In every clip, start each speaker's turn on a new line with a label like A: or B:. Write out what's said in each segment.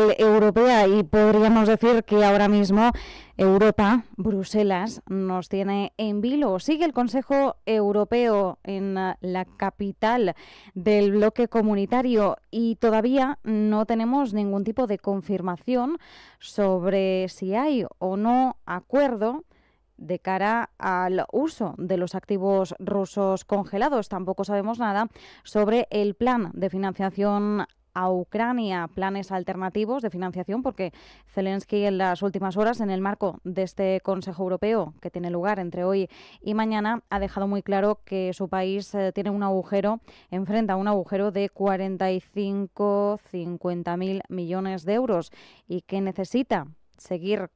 A: capital europea y podríamos decir que ahora mismo Europa, Bruselas, nos tiene en vilo. Sigue el Consejo Europeo en la capital del bloque comunitario y todavía no tenemos ningún tipo de confirmación sobre si hay o no acuerdo de cara al uso de los activos rusos congelados. Tampoco sabemos nada sobre el plan de financiación a Ucrania, planes alternativos de financiación, porque Zelensky en las últimas horas, en el marco de este Consejo Europeo que tiene lugar entre hoy y mañana, ha dejado muy claro que su país tiene un agujero, enfrenta un agujero de 50.000 millones de euros y que necesita seguir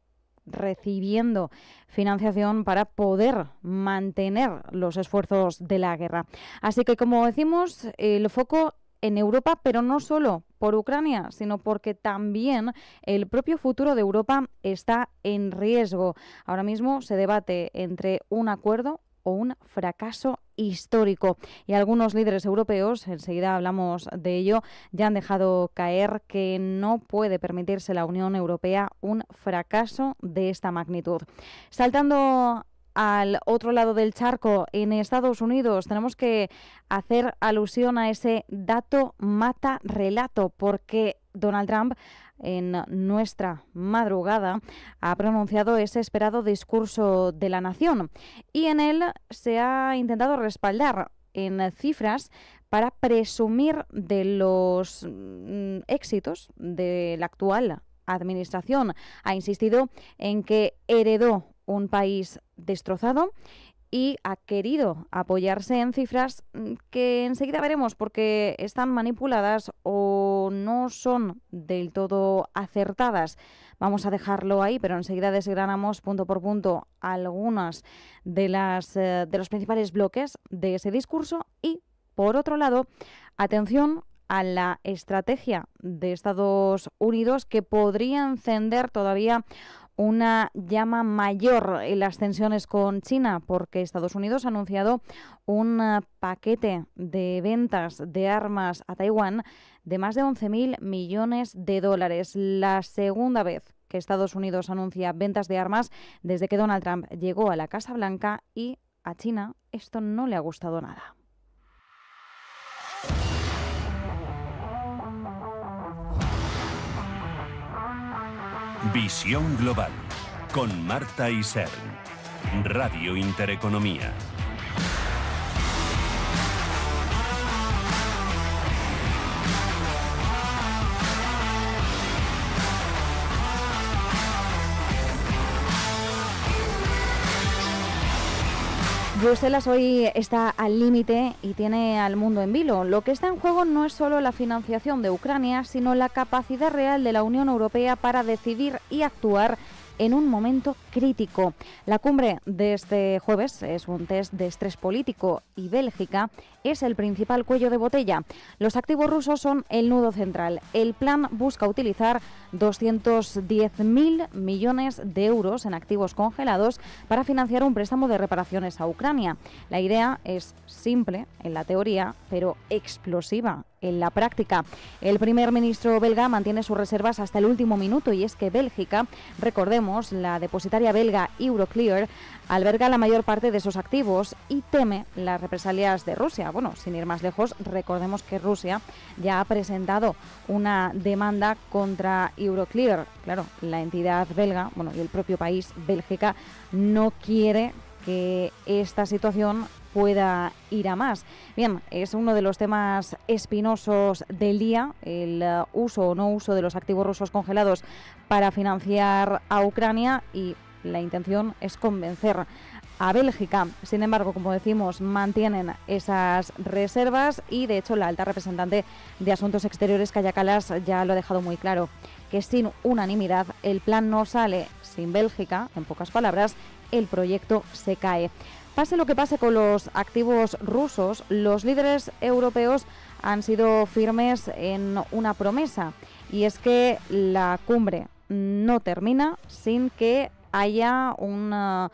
A: recibiendo financiación para poder mantener los esfuerzos de la guerra. Así que, como decimos, el foco en Europa, pero no solo por Ucrania, sino porque también el propio futuro de Europa está en riesgo. Ahora mismo se debate entre un acuerdo o un fracaso histórico. Y algunos líderes europeos, enseguida hablamos de ello, ya han dejado caer que no puede permitirse la Unión Europea un fracaso de esta magnitud. Saltando al otro lado del charco, en Estados Unidos, tenemos que hacer alusión a ese dato mata relato, porque Donald Trump en nuestra madrugada ha pronunciado ese esperado discurso de la nación y en él se ha intentado respaldar en cifras para presumir de los éxitos de la actual administración. Ha insistido en que heredó un país destrozado y ha querido apoyarse en cifras que enseguida veremos porque están manipuladas o no son del todo acertadas. Vamos a dejarlo ahí, pero enseguida desgranamos punto por punto algunas de los principales bloques de ese discurso y, por otro lado, atención a la estrategia de Estados Unidos que podría encender todavía una llama mayor en las tensiones con China, porque Estados Unidos ha anunciado un paquete de ventas de armas a Taiwán de más de 11.000 millones de dólares. La segunda vez que Estados Unidos anuncia ventas de armas desde que Donald Trump llegó a la Casa Blanca, y a China esto no le ha gustado nada.
B: Visión Global, con Marta Isern, Radio Intereconomía.
A: Bruselas hoy está al límite y tiene al mundo en vilo. Lo que está en juego no es solo la financiación de Ucrania, sino la capacidad real de la Unión Europea para decidir y actuar en un momento crítico. La cumbre de este jueves es un test de estrés político y Bélgica es el principal cuello de botella. Los activos rusos son el nudo central. El plan busca utilizar 210.000 millones de euros en activos congelados para financiar un préstamo de reparaciones a Ucrania. La idea es simple en la teoría, pero explosiva en la práctica. El primer ministro belga mantiene sus reservas hasta el último minuto, y es que Bélgica, recordemos, la depositaria belga Euroclear, alberga la mayor parte de esos activos y teme las represalias de Rusia. Bueno, sin ir más lejos, recordemos que Rusia ya ha presentado una demanda contra Euroclear. Claro, la entidad belga, y el propio país, Bélgica, no quiere que esta situación pueda ir a más. Bien, es uno de los temas espinosos del día, el uso o no uso de los activos rusos congelados para financiar a Ucrania, y la intención es convencer a Bélgica. Sin embargo, como decimos, mantienen esas reservas y, de hecho, la alta representante de Asuntos Exteriores, Kaja Kallas, ya lo ha dejado muy claro, que sin unanimidad el plan no sale. Sin Bélgica, en pocas palabras, el proyecto se cae. Pase lo que pase con los activos rusos, los líderes europeos han sido firmes en una promesa, y es que la cumbre no termina sin que haya un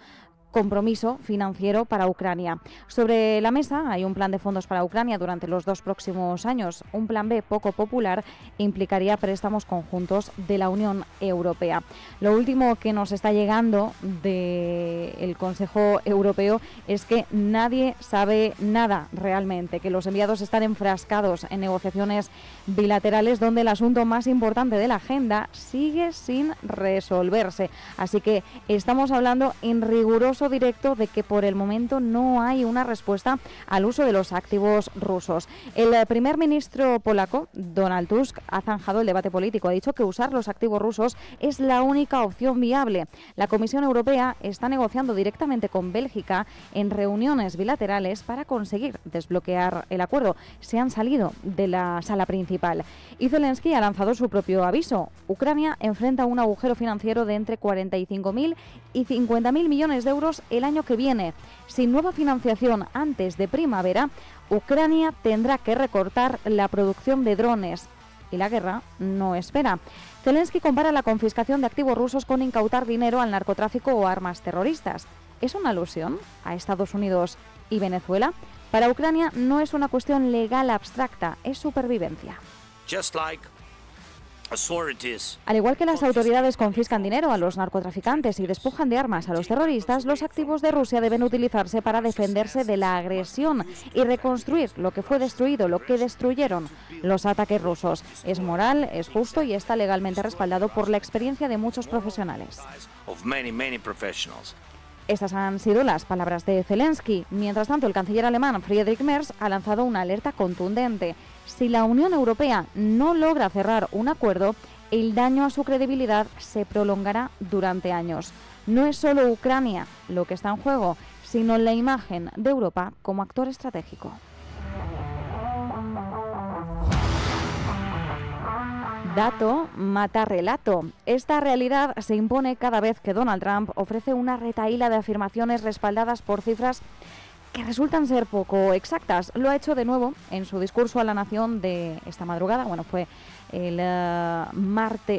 A: compromiso financiero para Ucrania. Sobre la mesa hay un plan de fondos para Ucrania durante los 2 próximos años. Un plan B poco popular implicaría préstamos conjuntos de la Unión Europea. Lo último que nos está llegando del Consejo Europeo es que nadie sabe nada realmente, que los enviados están enfrascados en negociaciones bilaterales donde el asunto más importante de la agenda sigue sin resolverse. Así que estamos hablando en riguroso directo de que por el momento no hay una respuesta al uso de los activos rusos. El primer ministro polaco, Donald Tusk, ha zanjado el debate político. Ha dicho que usar los activos rusos es la única opción viable. La Comisión Europea está negociando directamente con Bélgica en reuniones bilaterales para conseguir desbloquear el acuerdo. Se han salido de la sala principal. Y Zelensky ha lanzado su propio aviso. Ucrania enfrenta un agujero financiero de entre 45.000 y 50.000 millones de euros el año que viene. Sin nueva financiación antes de primavera, Ucrania tendrá que recortar la producción de drones. Y la guerra no espera. Zelensky compara la confiscación de activos rusos con incautar dinero al narcotráfico o armas terroristas. ¿Es una alusión a Estados Unidos y Venezuela? Para Ucrania no es una cuestión legal abstracta, es supervivencia. Al igual que las autoridades confiscan dinero a los narcotraficantes y despojan de armas a los terroristas, los activos de Rusia deben utilizarse para defenderse de la agresión y reconstruir lo que fue destruido, lo que destruyeron los ataques rusos. Es moral, es justo y está legalmente respaldado por la experiencia de muchos profesionales. Estas han sido las palabras de Zelensky. Mientras tanto, el canciller alemán Friedrich Merz ha lanzado una alerta contundente. Si la Unión Europea no logra cerrar un acuerdo, el daño a su credibilidad se prolongará durante años. No es solo Ucrania lo que está en juego, sino la imagen de Europa como actor estratégico. Dato mata relato. Esta realidad se impone cada vez que Donald Trump ofrece una retahíla de afirmaciones respaldadas por cifras que resultan ser poco exactas. Lo ha hecho de nuevo en su discurso a la nación de esta madrugada. Bueno, fue el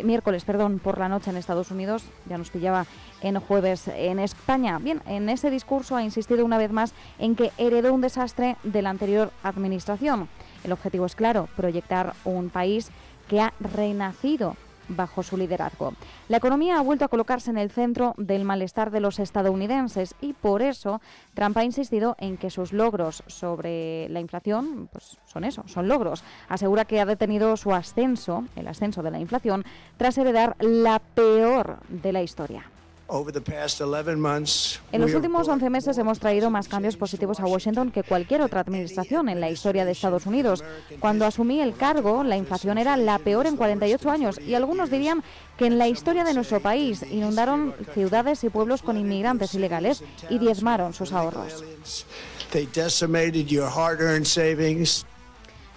A: miércoles por la noche en Estados Unidos. Ya nos pillaba en jueves en España. Bien, en ese discurso ha insistido una vez más en que heredó un desastre de la anterior administración. El objetivo es claro, proyectar un país que ha renacido bajo su liderazgo. La economía ha vuelto a colocarse en el centro del malestar de los estadounidenses y por eso Trump ha insistido en que sus logros sobre la inflación pues son logros. Asegura que ha detenido el ascenso de la inflación tras heredar la peor de la historia. En los últimos 11 meses hemos traído más cambios positivos a Washington que cualquier otra administración en la historia de Estados Unidos. Cuando asumí el cargo, la inflación era la peor en 48 años y algunos dirían que en la historia de nuestro país inundaron ciudades y pueblos con inmigrantes ilegales y diezmaron sus ahorros.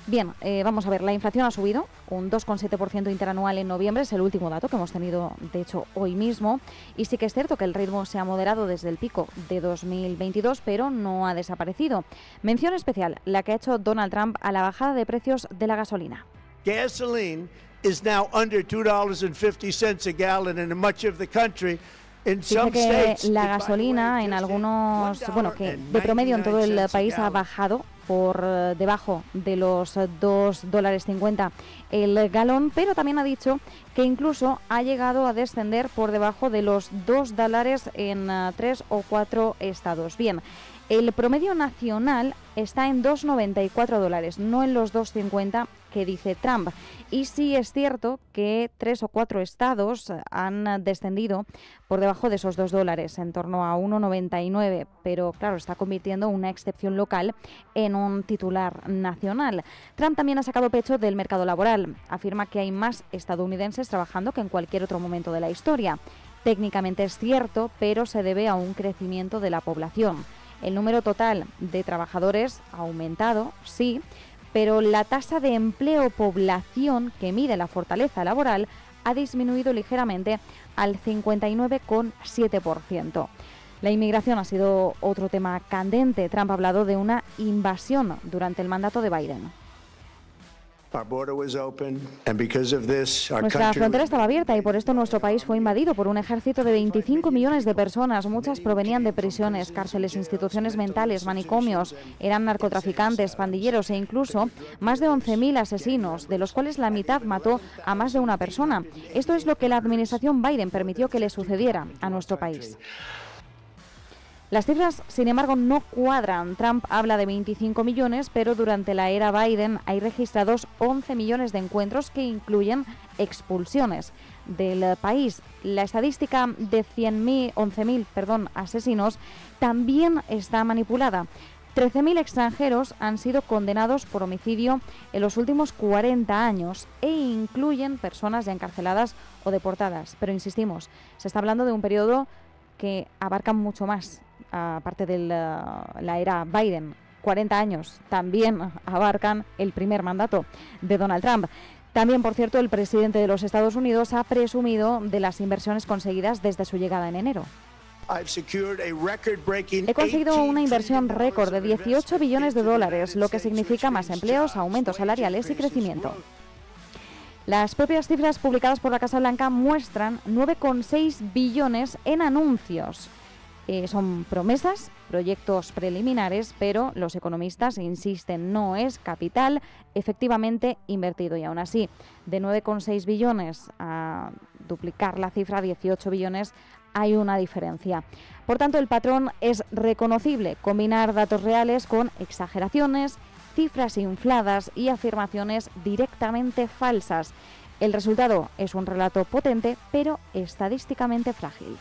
A: Bien, vamos a ver, la inflación ha subido un 2,7% interanual en noviembre, es el último dato que hemos tenido, de hecho, hoy mismo. Y sí que es cierto que el ritmo se ha moderado desde el pico de 2022, pero no ha desaparecido. Mención especial, la que ha hecho Donald Trump a la bajada de precios de la gasolina.
C: Gasoline is now under $2.50 a gallon in much of the country.
A: Dice que la gasolina en algunos, que de promedio en todo el país ha bajado por debajo de los $2.50 el galón, pero también ha dicho que incluso ha llegado a descender por debajo de los $2 en 3 o 4 estados. Bien, el promedio nacional está en $2,94, no en los $2,50 que dice Trump. Y sí es cierto que 3 o 4 estados han descendido por debajo de esos $2, en torno a 1,99, pero claro, está convirtiendo una excepción local en un titular nacional. Trump también ha sacado pecho del mercado laboral. Afirma que hay más estadounidenses trabajando que en cualquier otro momento de la historia. Técnicamente es cierto, pero se debe a un crecimiento de la población. El número total de trabajadores ha aumentado, sí, pero la tasa de empleo-población que mide la fortaleza laboral ha disminuido ligeramente al 59,7%. La inmigración ha sido otro tema candente. Trump ha hablado de una invasión durante el mandato de Biden. Nuestra frontera estaba abierta y por esto nuestro país fue invadido por un ejército de 25 millones de personas. Muchas provenían de prisiones, cárceles, instituciones mentales, manicomios. Eran narcotraficantes, pandilleros e incluso más de 11.000 asesinos, de los cuales la mitad mató a más de una persona. Esto es lo que la administración Biden permitió que le sucediera a nuestro país. Las cifras, sin embargo, no cuadran. Trump habla de 25 millones, pero durante la era Biden hay registrados 11 millones de encuentros que incluyen expulsiones del país. La estadística de 11.000 asesinos también está manipulada. 13.000 extranjeros han sido condenados por homicidio en los últimos 40 años e incluyen personas ya encarceladas o deportadas. Pero insistimos, se está hablando de un periodo que abarca mucho más, aparte de la era Biden. 40 años también abarcan el primer mandato de Donald Trump. También, por cierto, el presidente de los Estados Unidos ha presumido de las inversiones conseguidas desde su llegada en enero. He conseguido una inversión récord de 18 billones de dólares, lo que significa más empleos, aumentos salariales y crecimiento. Las propias cifras publicadas por la Casa Blanca muestran 9,6 billones en anuncios. Son promesas, proyectos preliminares, pero los economistas insisten, no es capital efectivamente invertido. Y aún así, de 9,6 billones a duplicar la cifra, 18 billones, hay una diferencia. Por tanto, el patrón es reconocible: combinar datos reales con exageraciones, cifras infladas y afirmaciones directamente falsas. El resultado es un relato potente, pero estadísticamente frágil.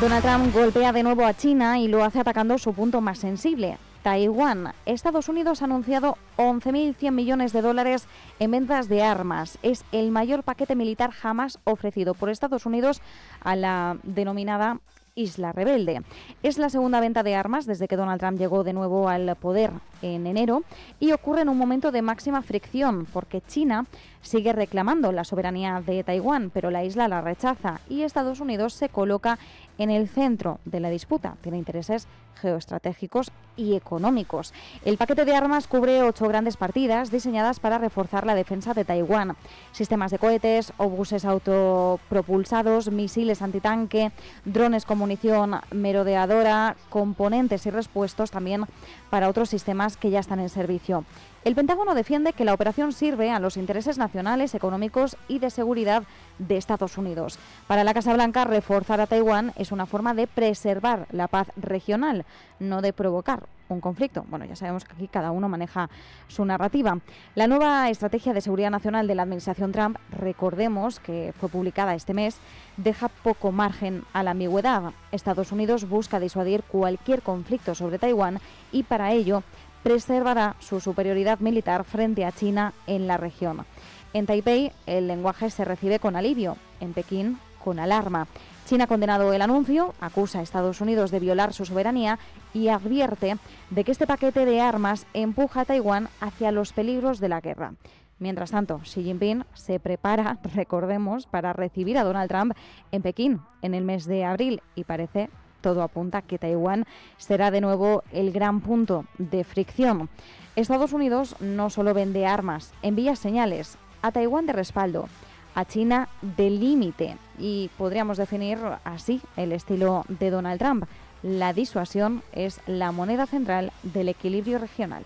A: Donald Trump golpea de nuevo a China y lo hace atacando su punto más sensible, Taiwán. Estados Unidos ha anunciado 11.100 millones de dólares en ventas de armas. Es el mayor paquete militar jamás ofrecido por Estados Unidos a la denominada Isla Rebelde. Es la segunda venta de armas desde que Donald Trump llegó de nuevo al poder en enero y ocurre en un momento de máxima fricción porque China sigue reclamando la soberanía de Taiwán, pero la isla la rechaza y Estados Unidos se coloca en el centro de la disputa. Tiene intereses geoestratégicos y económicos. El paquete de armas cubre 8 grandes partidas diseñadas para reforzar la defensa de Taiwán. Sistemas de cohetes, obuses autopropulsados, misiles antitanque, drones con munición merodeadora, componentes y repuestos también para otros sistemas que ya están en servicio. El Pentágono defiende que la operación sirve a los intereses nacionales, económicos y de seguridad de Estados Unidos. Para la Casa Blanca, reforzar a Taiwán es una forma de preservar la paz regional, no de provocar un conflicto. Bueno, ya sabemos que aquí cada uno maneja su narrativa. La nueva estrategia de seguridad nacional de la administración Trump, recordemos que fue publicada este mes, deja poco margen a la ambigüedad. Estados Unidos busca disuadir cualquier conflicto sobre Taiwán y para ello preservará su superioridad militar frente a China en la región. En Taipei el lenguaje se recibe con alivio, en Pekín con alarma. China ha condenado el anuncio, acusa a Estados Unidos de violar su soberanía y advierte de que este paquete de armas empuja a Taiwán hacia los peligros de la guerra. Mientras tanto, Xi Jinping se prepara, recordemos, para recibir a Donald Trump en Pekín en el mes de abril y parece todo apunta que Taiwán será de nuevo el gran punto de fricción. Estados Unidos no solo vende armas, envía señales a Taiwán de respaldo, a China de límite y podríamos definir así el estilo de Donald Trump. La disuasión es la moneda central del equilibrio regional.